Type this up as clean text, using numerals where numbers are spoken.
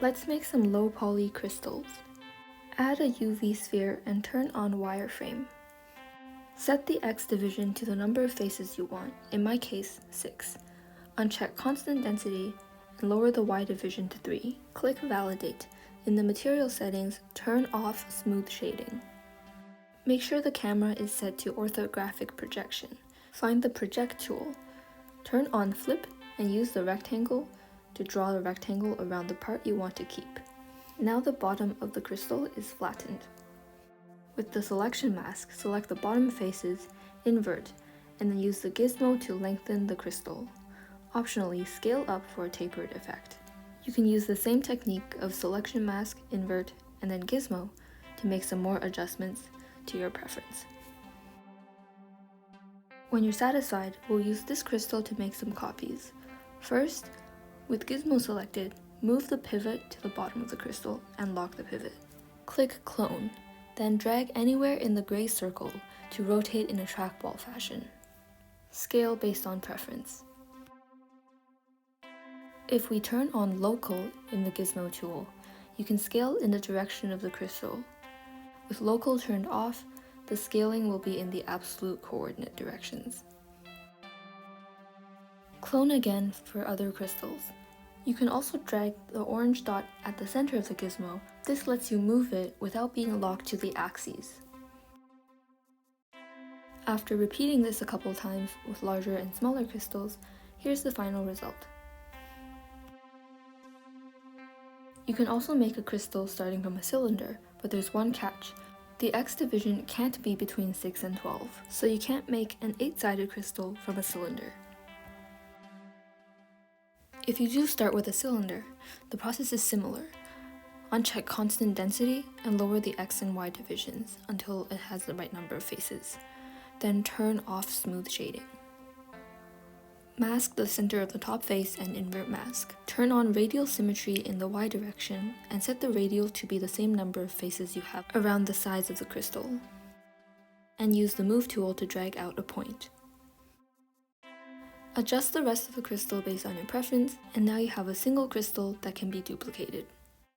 Let's make some low poly crystals. Add a UV sphere and turn on wireframe. Set the X division to the number of faces you want, in my case 6. Uncheck constant density and lower the Y division to 3. Click Validate. In the material settings, turn off smooth shading. Make sure the camera is set to orthographic projection. Find the Project tool. Turn on Flip and use the rectangle to draw a rectangle around the part you want to keep. Now the bottom of the crystal is flattened. With the selection mask, select the bottom faces, invert, and then use the gizmo to lengthen the crystal. Optionally, scale up for a tapered effect. You can use the same technique of selection mask, invert, and then gizmo to make some more adjustments to your preference. When you're satisfied, we'll use this crystal to make some copies. First, with gizmo selected, move the pivot to the bottom of the crystal and lock the pivot. Click Clone, then drag anywhere in the gray circle to rotate in a trackball fashion. Scale based on preference. If we turn on Local in the gizmo tool, you can scale in the direction of the crystal. With Local turned off, the scaling will be in the absolute coordinate directions. Clone again for other crystals. You can also drag the orange dot at the center of the gizmo. This lets you move it without being locked to the axes. After repeating this a couple times with larger and smaller crystals, here's the final result. You can also make a crystal starting from a cylinder, but there's one catch. The X division can't be between 6 and 12, so you can't make an 8-sided crystal from a cylinder. If you do start with a cylinder, the process is similar. Uncheck constant density and lower the X and Y divisions until it has the right number of faces. Then turn off smooth shading. Mask the center of the top face and invert mask. Turn on radial symmetry in the Y direction and set the radial to be the same number of faces you have around the sides of the crystal. And use the move tool to drag out a point. Adjust the rest of the crystal based on your preference, and now you have a single crystal that can be duplicated.